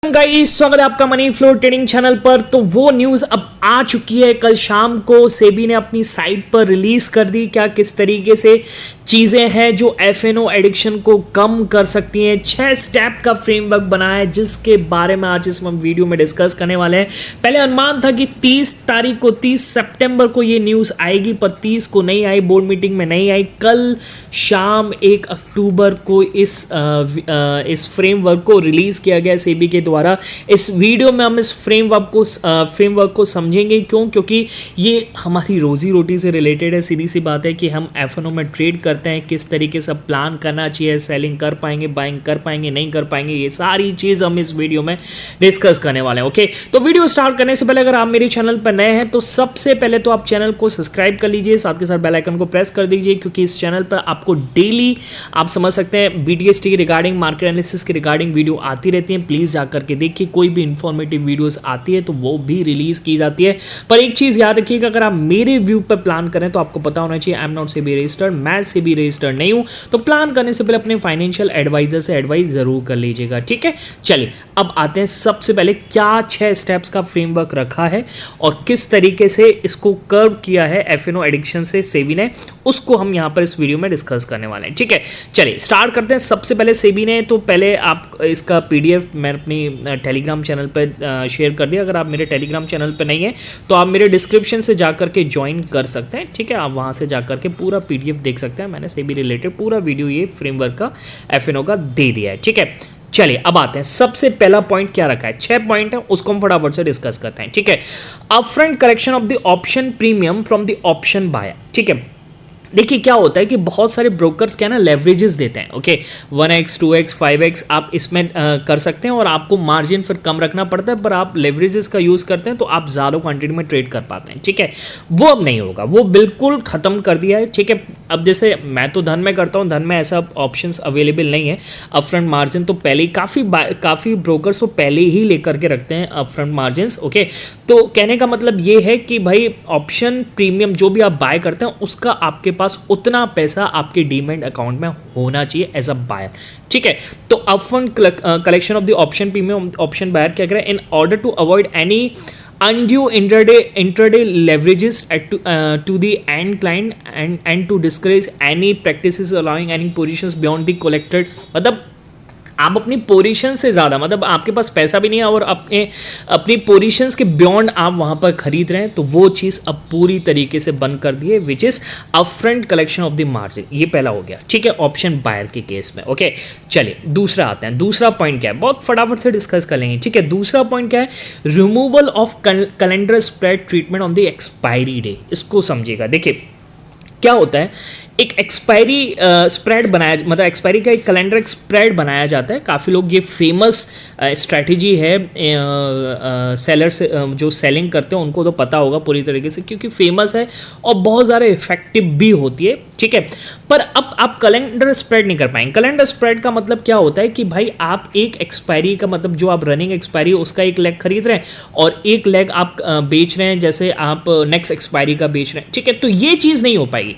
Guys, स्वागत है आपका मनी फ्लो ट्रेडिंग चैनल पर। तो वो न्यूज़ अब आ चुकी है। कल शाम को सेबी ने अपनी साइट पर रिलीज कर दी क्या किस तरीके से चीज़ें हैं जो एफएनओ एडिक्शन को कम कर सकती हैं। 6 स्टेप का फ्रेमवर्क बना है जिसके बारे में आज इस वीडियो में डिस्कस करने वाले हैं। पहले अनुमान था कि 30 तारीख को 30 सितंबर को ये न्यूज़ आएगी, पर 30 को नहीं आई, बोर्ड मीटिंग में नहीं आई। कल शाम 1 अक्टूबर को इस फ्रेमवर्क को रिलीज़ किया गया सेबी के द्वारा। इस वीडियो में हम इस फ्रेमवर्क को समझेंगे। क्योंकि ये हमारी रोजी रोटी से रिलेटेड है। सीधी सी बात है कि हम एफएनओ में ट्रेड करते हैं, किस तरीके से प्लान करना चाहिए, सेलिंग कर पाएंगे, बाइंग कर पाएंगे, नहीं कर पाएंगे, ये सारी चीज़ हम इस वीडियो में डिस्कस करने वाले हैं। ओके, तो वीडियो स्टार्ट करने से पहले अगर आप मेरे चैनल पर नए हैं तो सबसे पहले तो आप चैनल को सब्सक्राइब कर लीजिए, साथ के साथ बेल आइकन को प्रेस कर दीजिए, क्योंकि इस चैनल पर आपको डेली आप समझ सकते हैं बीटीएसटी की रिगार्डिंग, मार्केट एनालिसिस की रिगार्डिंग वीडियो आती रहती है। प्लीज़ जाकर के देखिए, कोई भी इंफॉर्मेटिव वीडियोस आती है तो वो भी रिलीज की जाती है। पर एक चीज़ याद रखिएगा, अगर आप मेरे व्यू पर प्लान करें तो आपको पता होना चाहिए I am not SEBI registered, मैं सेबी रजिस्टर्ड नहीं हूं। तो प्लान करने से पहले अपने फाइनेंशियल एडवाइजर से एडवाइस जरूर कर लीजिएगा, ठीक है। चलिए अब आते हैं सबसे पहले क्या 6 स्टेप्स का फ्रेमवर्क रखा है और किस तरीके से इसको कर्व किया है एफएनओ एडिक्शन से सेबी ने, उसको हम यहां पर इस वीडियो में डिस्कस करने वाले हैं, ठीक है। चलिए स्टार्ट करते हैं। सबसे पहले सेबी ने तो पहले आप इसका पीडीएफ मैं अपनी टेलीग्राम चैनल पर शेयर कर दिया। अगर आप मेरे टेलीग्राम चैनल पर नहीं है तो आप मेरे डिस्क्रिप्शन से जाकर के ज्वाइन कर सकते हैं, ठीक है। आप वहां से जाकर के पूरा पीडीएफ देख सकते हैं। मैंने सेबी रिलेटेड पूरा वीडियो ये फ्रेमवर्क का एफएनओ का दे दिया है, ठीक है। चलिए अब आते हैं, सबसे पहला पॉइंट क्या रखा है, 6 पॉइंट है, उसको हम फटाफट से डिस्कस करते हैं, ठीक है। Upfront correction of the option premium from the option buyer, ठीक है। देखिए क्या होता है कि बहुत सारे ब्रोकर्स क्या ना लेवरेजेस देते हैं, ओके, 1x 2x 5x आप इसमें कर सकते हैं और आपको मार्जिन फिर कम रखना पड़ता है, पर आप लेवरेजेस का यूज़ करते हैं तो आप ज़्यादा क्वांटिटी में ट्रेड कर पाते हैं, ठीक है। वो अब नहीं होगा, वो बिल्कुल ख़त्म कर दिया है, ठीक है। अब जैसे मैं तो धन में करता हूँ, धन में ऐसा ऑप्शंस अवेलेबल नहीं है। अपफ्रंट मार्जिन तो पहले ही काफ़ी ब्रोकर्स तो पहले ही लेकर के रखते हैं अपफ्रंट मार्जिन, ओके। तो कहने का मतलब ये है कि भाई ऑप्शन प्रीमियम जो भी आप बाय करते हैं उसका आपके पास उतना पैसा आपके डीमैट अकाउंट में होना चाहिए एज अ बायर, ठीक है। तो upfront collection of the option premium option buyer क्या करें, in order to avoid any undue intraday leverages to the end client and to discourage any practices allowing any positions beyond the collected, मतलब आप अपनी position से ज़्यादा, मतलब आपके पास पैसा भी नहीं है और अपनी पोजीशंस के बियॉन्ड आप वहाँ पर खरीद रहे हैं, तो वो चीज़ अब पूरी तरीके से बंद कर दी है, which is upfront collection of the margin. ये पहला हो गया, ठीक है, ऑप्शन बायर के केस में, ओके। चलिए दूसरा आते हैं। दूसरा पॉइंट क्या है, बहुत फटाफट से डिस्कस कर लेंगे, ठीक है। दूसरा पॉइंट क्या है, removal of calendar spread treatment on the expiry day. इसको समझिएगा। देखिए क्या होता है, एक एक्सपायरी स्प्रेड बनाया, मतलब एक्सपायरी का एक कैलेंडर स्प्रेड बनाया जाता है। काफ़ी लोग, ये फेमस स्ट्रैटेजी है, सेलर से जो सेलिंग करते हैं उनको तो पता होगा पूरी तरीके से, क्योंकि फेमस है और बहुत ज़्यादा इफेक्टिव भी होती है, ठीक है। पर अब आप कैलेंडर स्प्रेड नहीं कर पाएंगे। कैलेंडर स्प्रेड का मतलब क्या होता है कि भाई आप एक एक्सपायरी का, मतलब जो आप रनिंग एक्सपायरी उसका एक लेग खरीद रहे हैं और एक लेग आप बेच रहे हैं, जैसे आप नेक्स्ट एक्सपायरी का बेच रहे हैं, ठीक है। तो ये चीज़ नहीं हो पाएगी,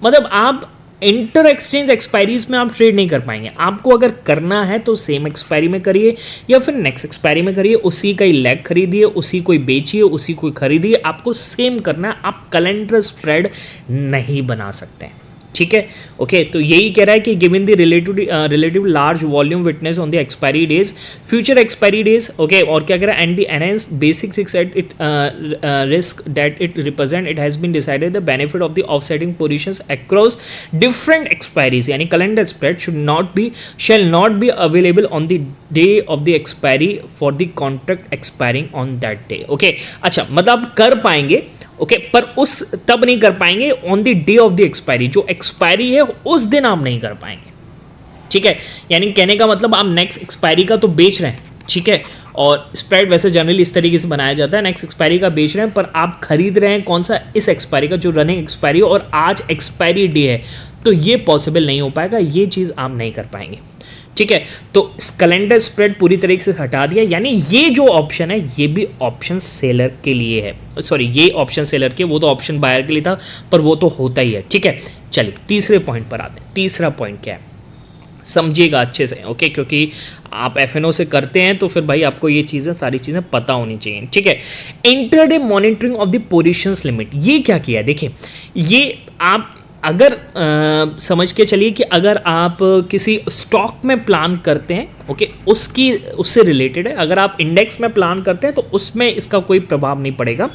मतलब आप इंटर एक्सचेंज एक्सपायरीज में आप ट्रेड नहीं कर पाएंगे। आपको अगर करना है तो सेम एक्सपायरी में करिए या फिर नेक्स्ट एक्सपायरी में करिए, उसी का ही लेग खरीदिए, उसी को ही बेचिए, उसी को खरीदिए, आपको सेम करना है। आप कैलेंडर स्प्रेड नहीं बना सकते हैं, ठीक है, ओके। तो यही कह रहा है कि given the relative large volume witness on the expiry days, future expiry days, okay. और क्या कह रहा है, and the enhanced basic it risk that it represent, it has been decided the benefit of the offsetting positions across different expiries, यानी calendar spread shall not be available on the day of the expiry for the contract expiring on that day, okay. अच्छा, मतलब कर पाएंगे, okay, पर उस तब नहीं कर पाएंगे on the day of the expiry, जो एक्सपायरी है उस दिन आप नहीं कर पाएंगे, ठीक है। यानी कहने का मतलब आप नेक्स्ट एक्सपायरी का तो बेच रहे हैं, ठीक है, और स्प्रेड वैसे जनरली इस तरीके से बनाया जाता है, नेक्स्ट एक्सपायरी का बेच रहे हैं, पर आप खरीद रहे हैं कौन सा, इस एक्सपायरी का जो रनिंग एक्सपायरी, और आज एक्सपायरी डे है, तो ये पॉसिबल नहीं हो पाएगा, ये चीज़ आप नहीं कर पाएंगे, ठीक है। तो कैलेंडर स्प्रेड पूरी तरीके से हटा दिया, यानी ये जो ऑप्शन है ये भी ऑप्शन सेलर के लिए है, सॉरी ये ऑप्शन सेलर के, वो तो ऑप्शन बायर के लिए था, पर वो तो होता ही है, ठीक है। चलिए तीसरे पॉइंट पर आते हैं। तीसरा पॉइंट क्या है, समझिएगा अच्छे से, ओके, क्योंकि आप एफएनओ से करते हैं तो फिर भाई आपको ये चीज़ें सारी चीज़ें पता होनी चाहिए, ठीक है। Intraday monitoring of the positions limit, ये क्या किया है देखिए, ये आप अगर समझ के चलिए कि अगर आप किसी स्टॉक में प्लान करते हैं, ओके, उससे रिलेटेड है। अगर आप इंडेक्स में प्लान करते हैं तो उसमें इसका कोई प्रभाव नहीं पड़ेगा।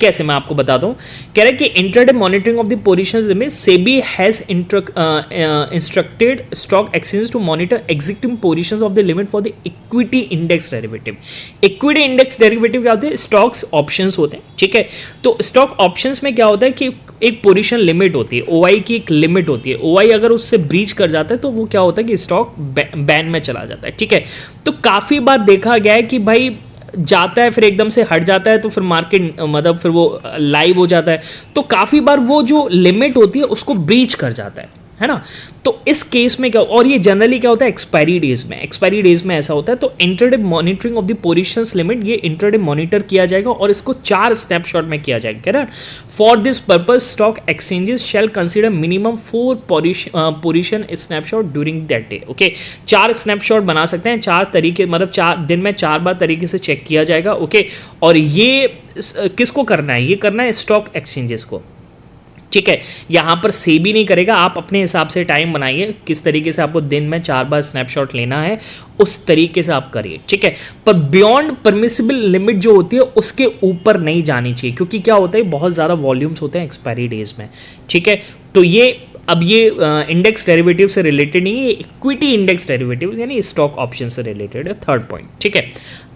कैसे, मैं आपको बताता हूँ। कह रहे हैं कि intraday monitoring of the positions limit, SEBI has instructed stock exchange to monitor existing positions of the limit for the equity index derivative. Equity index derivative क्या होते हैं? स्टॉक्स ऑप्शंस होते हैं, ठीक है। तो स्टॉक ऑप्शंस में क्या होता है कि एक पोजीशन लिमिट होती है, ओआई की एक लिमिट होती है। ओआई अगर उससे ब्रीच कर जाता है तो वो क्या होता है कि स्टॉक बैन में चला जाता है, ठीक है। तो काफ़ी बार देखा गया है कि भाई जाता है फिर एकदम से हट जाता है, तो फिर मार्केट मतलब फिर वो लाइव हो जाता है, तो काफ़ी बार वो जो लिमिट होती है उसको ब्रीच कर जाता है ना। तो इस केस में क्या, और ये जनरली क्या होता है एक्सपायरी डेज में ऐसा होता है। तो intraday monitoring of the positions limit, ये इंट्राडे मॉनिटर किया जाएगा और इसको 4 स्नैपशॉट में किया जाएगा, कह रहा है। For this purpose stock exchanges shall consider minimum 4 position snapshot during that day, okay. 4 snapshot बना सकते हैं, 4 तरीके, मतलब 4 दिन में 4 बार तरीके से चेक किया जाएगा, ओके। और ये किसको करना है? ये करना है स्टॉक एक्सचेंजेस को, ठीक है। यहाँ पर सेबी नहीं करेगा, आप अपने हिसाब से टाइम बनाइए किस तरीके से आपको दिन में 4 बार स्नैपशॉट लेना है, उस तरीके से आप करिए, ठीक है। पर बियॉन्ड परमिसिबल लिमिट जो होती है उसके ऊपर नहीं जानी चाहिए, क्योंकि क्या होता है बहुत ज़्यादा वॉल्यूम्स होते हैं एक्सपायरी डेज में, ठीक है। तो ये अब ये इंडेक्स डेरिवेटिव से रिलेटेड नहीं है, इक्विटी इंडेक्स डेरिवेटिव यानी स्टॉक ऑप्शन से रिलेटेड है, 3rd पॉइंट, ठीक है।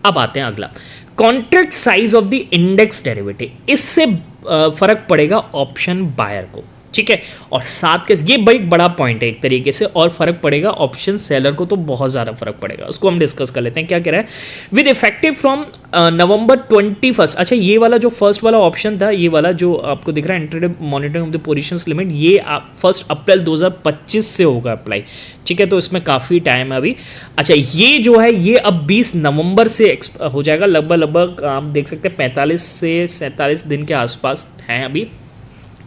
अब आते हैं अगला, contract size of the index derivative, इससे फर्क पड़ेगा ऑप्शन बायर को, ठीक है। और साथ के ये बड़ी बड़ा पॉइंट है एक तरीके से, और फर्क पड़ेगा ऑप्शन सेलर को, तो बहुत ज़्यादा फर्क पड़ेगा। उसको हम डिस्कस कर लेते हैं, क्या कह रहा है। विद इफेक्टिव फ्रॉम नवंबर 21, अच्छा ये वाला जो फर्स्ट वाला ऑप्शन था, ये वाला जो आपको दिख रहा है intraday monitoring of the positions limit, ये 1 अप्रैल 2025 से होगा अप्लाई, ठीक है। तो इसमें काफ़ी टाइम है अभी। अच्छा ये जो है ये अब 20 नवंबर से हो जाएगा, लगभग आप देख सकते हैं 45 से 47 दिन के आसपास हैं अभी।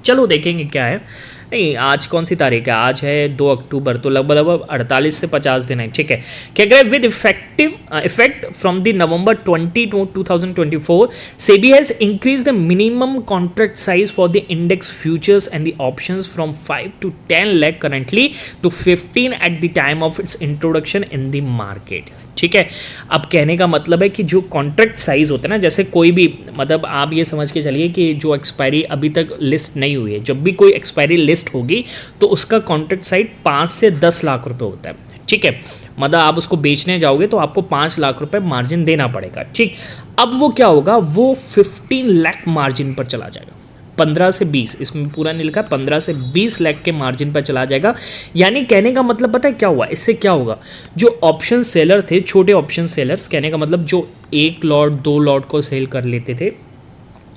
चलो देखेंगे क्या है। नहीं, आज कौन सी तारीख है? आज है 2 अक्टूबर, तो लगभग 48 से 50 दिन है, ठीक है। क्या कह रहे हैं, with effect from the November 2024 SEBI has increase the minimum contract size for the index futures and the options from 5 to 10 lakh currently to 15 at the time of its introduction in the market, ठीक है। अब कहने का मतलब है कि जो contract size होता है ना, जैसे कोई भी, मतलब आप ये समझ के चलिए कि जो एक्सपायरी अभी तक लिस्ट नहीं हुई है, जब भी कोई एक्सपायरी लिस्ट होगी तो उसका कॉन्ट्रैक्ट साइज 5 से 10 लाख रुपए होता है, ठीक है। मतलब आप उसको बेचने जाओगे तो आपको 5 लाख रुपए मार्जिन देना पड़ेगा, ठीक। अब वो क्या होगा, वो 15 लाख मार्जिन पर चला जाएगा, 15 से 20, इसमें पूरा नहीं लिखा, 15 से 20 लाख के मार्जिन पर चला जाएगा। यानी कहने का मतलब पता है क्या हुआ, इससे क्या होगा, जो ऑप्शन सेलर थे, छोटे ऑप्शन सेलर्स, कहने का मतलब जो 1 लॉट 2 लॉट को सेल कर लेते थे,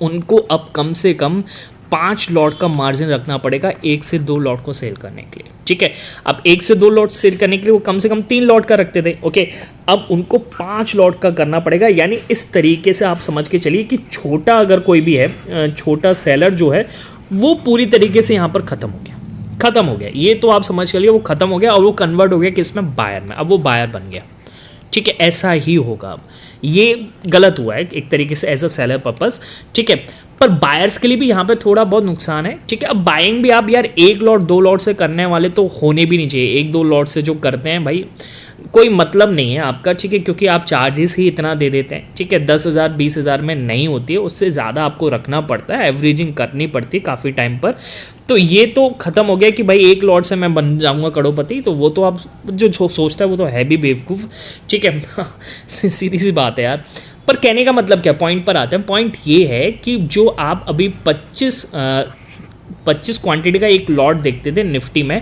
उनको अब कम से कम 5 लॉट का मार्जिन रखना पड़ेगा 1 से 2 लॉट को सेल करने के लिए, ठीक है। अब 1 से 2 लॉट सेल करने के लिए वो कम से कम 3 लॉट का रखते थे, ओके। अब उनको 5 लॉट का करना पड़ेगा। यानी इस तरीके से आप समझ के चलिए कि छोटा अगर कोई भी है, छोटा सेलर जो है वो पूरी तरीके से यहाँ पर ख़त्म हो गया। ये तो आप समझ के लिए वो ख़त्म हो गया और वो कन्वर्ट हो गया किसमें, बायर में। अब वो बायर बन गया, ठीक है। ऐसा ही होगा। अब ये गलत हुआ है एक तरीके से एज अ सेलर पर्पस, ठीक है। पर बायर्स के लिए भी यहाँ पे थोड़ा बहुत नुकसान है, ठीक है। अब बाइंग भी आप यार 1 लॉट 2 लॉट से करने वाले तो होने भी नहीं चाहिए। 1-2 लॉट से जो करते हैं भाई कोई मतलब नहीं है आपका, ठीक है, क्योंकि आप चार्जेस ही इतना दे देते हैं, ठीक है। 10,000 20,000 में नहीं होती है, उससे ज़्यादा आपको रखना पड़ता है, एवरेजिंग करनी पड़ती है काफ़ी टाइम पर। तो ये तो ख़त्म हो गया कि भाई 1 लॉट से मैं बन जाऊँगा करोड़पति, तो वो तो आप जो सोचता है वो तो है भी बेवकूफ़, ठीक है। सीधी सी बात है यार। पर कहने का मतलब क्या, पॉइंट पर आते हैं। पॉइंट ये है कि जो आप अभी 25 क्वांटिटी का एक लॉट देखते थे निफ्टी में,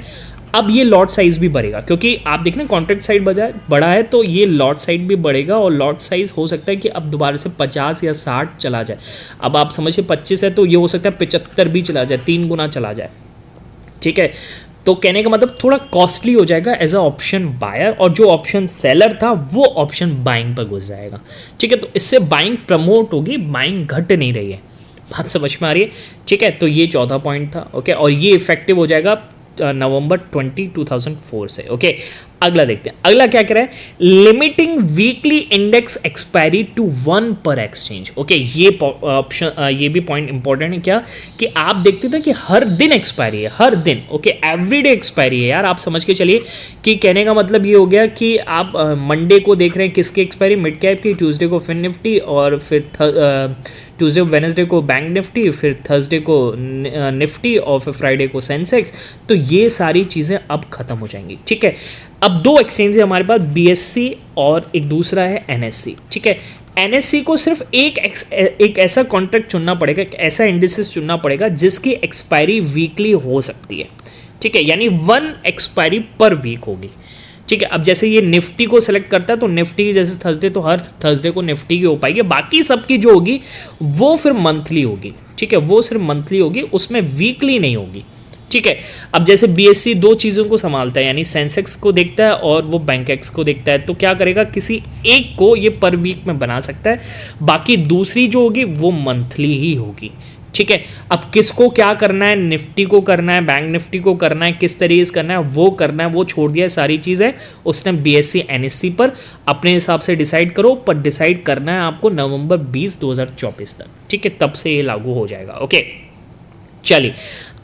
अब ये लॉट साइज भी बढ़ेगा, क्योंकि आप देखना कॉन्ट्रैक्ट साइज बढ़ा है तो ये लॉट साइज भी बढ़ेगा, और लॉट साइज हो सकता है कि अब दोबारा से 50 या 60 चला जाए। अब आप समझिए 25 है तो ये हो सकता है 75 भी चला जाए, 3 गुना चला जाए, ठीक है। तो कहने का मतलब थोड़ा कॉस्टली हो जाएगा एज अ ऑप्शन बायर, और जो ऑप्शन सेलर था वो ऑप्शन बाइंग पर घुस जाएगा, ठीक है। तो इससे बाइंग प्रमोट होगी, बाइंग घट नहीं रही है, बात समझ में आ रही है, ठीक है। तो ये 14 पॉइंट था, ओके। और ये इफेक्टिव हो जाएगा नवंबर 2004 से, ओके। अगला देखते हैं, अगला क्या कह रहा है, limiting weekly index expiry to 1 per exchange. Okay, ये ऑप्शन, ये भी पॉइंट इंपॉर्टेंट है क्या, कि आप देखते थे कि हर दिन एक्सपायरी है, हर दिन। ओके, एवरीडे एक्सपायरी है यार, आप समझ के चलिए कि कहने का मतलब ये हो गया कि आप मंडे को देख रहे हैं किसकी एक्सपायरी, मिड कैप की, ट्यूसडे को फिन निफ्टी, और फिर ट्यूसडे वेनसडे को बैंक निफ्टी, फिर थर्सडे को निफ्टी, और फिर फ्राइडे को सेंसेक्स। तो ये सारी चीज़ें अब ख़त्म हो जाएंगी। ठीक है, अब दो एक्सचेंज है हमारे पास, BSE और एक दूसरा है NSE। ठीक है, NSE को सिर्फ एक ऐसा कॉन्ट्रैक्ट चुनना पड़ेगा, एक ऐसा इंडिसेस चुनना पड़ेगा जिसकी एक्सपायरी वीकली हो सकती है। ठीक है, यानी 1 एक्सपायरी पर वीक होगी। ठीक है, अब जैसे ये निफ्टी को सेलेक्ट करता है तो निफ्टी जैसे थर्सडे, तो हर थर्सडे को निफ्टी की हो पाएगी, बाकी सबकी जो होगी वो फिर मंथली होगी। ठीक है, वो सिर्फ मंथली होगी, उसमें वीकली नहीं होगी। ठीक है, अब जैसे BSE दो चीज़ों को संभालता है, यानी सेंसेक्स को देखता है और वो बैंकेक्स को देखता है, तो क्या करेगा, किसी एक को ये पर वीक में बना सकता है, बाकी दूसरी जो होगी वो मंथली ही होगी। ठीक है, अब किसको क्या करना है, निफ्टी को करना है, बैंक निफ्टी को करना है, किस तरीके से करना है वो करना है, वो छोड़ दिया है सारी चीज़ें उसने BSE NSE पर। अपने हिसाब से डिसाइड करो, पर डिसाइड करना है आपको नवंबर 20, 2024 तक। ठीक है, तब से ये लागू हो जाएगा। ओके, चलिए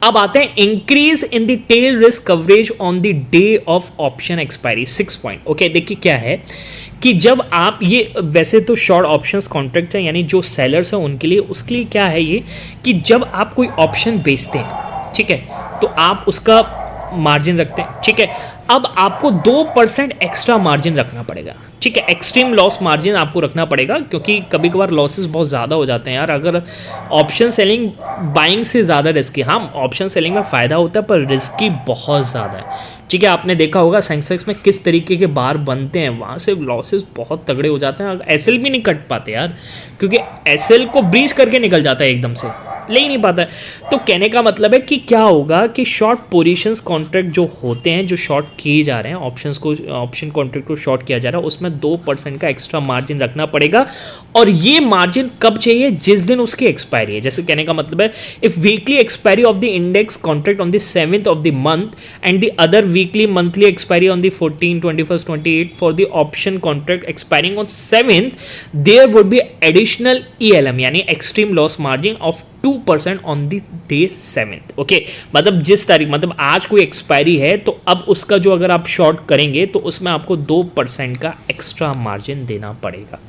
अब आते हैं increase in the tail risk coverage on the day of option expiry, 6 point. Okay, देखिए क्या है कि जब आप ये, वैसे तो शॉर्ट ऑप्शंस कॉन्ट्रैक्ट है, यानी जो सेलर्स हैं उनके लिए, उसके लिए क्या है ये कि जब आप कोई ऑप्शन बेचते हैं, ठीक है, तो आप उसका मार्जिन रखते हैं। ठीक है, अब आपको 2% एक्स्ट्रा मार्जिन रखना पड़ेगा। ठीक है, एक्सट्रीम लॉस मार्जिन आपको रखना पड़ेगा, क्योंकि कभी कभार लॉसेस बहुत ज़्यादा हो जाते हैं यार। अगर ऑप्शन सेलिंग बाइंग से ज़्यादा रिस्की, हाँ ऑप्शन सेलिंग में फ़ायदा होता है पर रिस्की बहुत ज़्यादा है। ठीक है, आपने देखा होगा सेंसेक्स में किस तरीके के बार बनते हैं, वहाँ से लॉसेस बहुत तगड़े हो जाते हैं। एसएल भी नहीं कट पाते यार, क्योंकि एसएल को ब्रीच करके निकल जाता है एकदम से, ले ही नहीं पाता है। तो कहने का मतलब है कि क्या होगा कि शॉर्ट पोजीशंस कॉन्ट्रैक्ट जो होते हैं, जो शॉर्ट किए जा रहे हैं, ऑप्शन कॉन्ट्रैक्ट को शॉर्ट किया जा रहा है, उसमें 2% का एक्स्ट्रा मार्जिन रखना पड़ेगा। और ये मार्जिन कब चाहिए, जिस दिन उसकी एक्सपायरी है। जैसे कहने का मतलब है, if weekly expiry of the index contract on the 7th of the month and the other weekly monthly expiry on the 14, 21, 28 for the option contract expiring on 7th, there would be additional ELM यानी extreme loss margin of 2% on the day 7th। Okay, मतलब जिस तारीख, मतलब आज कोई expiry है तो अब उसका जो अगर आप शॉर्ट करेंगे तो उसमें आपको 2% का एक्स्ट्रा मार्जिन देना पड़ेगा।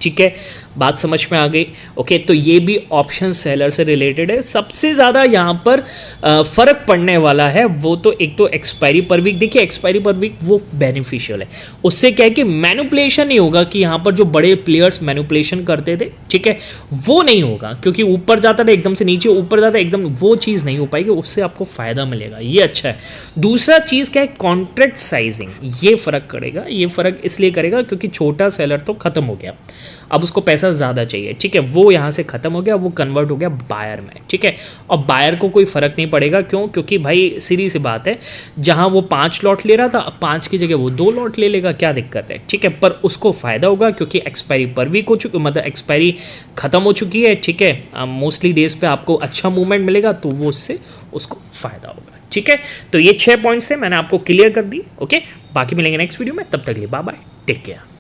ठीक है, बात समझ में आ गई। ओके, तो ये भी ऑप्शन सेलर से रिलेटेड है। सबसे ज़्यादा यहाँ पर फ़र्क पड़ने वाला है वो तो एक तो एक्सपायरी पर वीक। देखिए एक्सपायरी पर वीक वो बेनिफिशियल है, उससे क्या है कि मैनिपुलेशन नहीं होगा, कि यहाँ पर जो बड़े प्लेयर्स मैनिपुलेशन करते थे, ठीक है, वो नहीं होगा, क्योंकि ऊपर जाता था एकदम से नीचे, ऊपर जाता एकदम, वो चीज़ नहीं हो पाएगी, उससे आपको फ़ायदा मिलेगा, ये अच्छा है। दूसरा चीज़ क्या है, कॉन्ट्रैक्ट साइजिंग, ये फ़र्क करेगा। ये फ़र्क इसलिए करेगा क्योंकि छोटा सेलर तो ख़त्म हो गया, अब उसको पैसा ज़्यादा चाहिए। ठीक है, वो यहाँ से ख़त्म हो गया, वो कन्वर्ट हो गया बायर में। ठीक है, और बायर को कोई फ़र्क नहीं पड़ेगा, क्यों, क्योंकि भाई सीधी सी बात है, जहाँ वो 5 लॉट ले रहा था, अब 5 की जगह वो 2 लॉट ले लेगा, क्या दिक्कत है। ठीक है, पर उसको फ़ायदा होगा क्योंकि एक्सपायरी पर वीक हो चुकी, मतलब एक्सपायरी ख़त्म हो चुकी है। ठीक है, मोस्टली डेज पे आपको अच्छा मूवमेंट मिलेगा, तो वो उससे उसको फ़ायदा होगा। ठीक है, तो ये 6 पॉइंट्स थे, मैंने आपको क्लियर कर दी। ओके, बाकी मिलेंगे नेक्स्ट वीडियो में, तब तक के लिए बाय बाय, टेक केयर।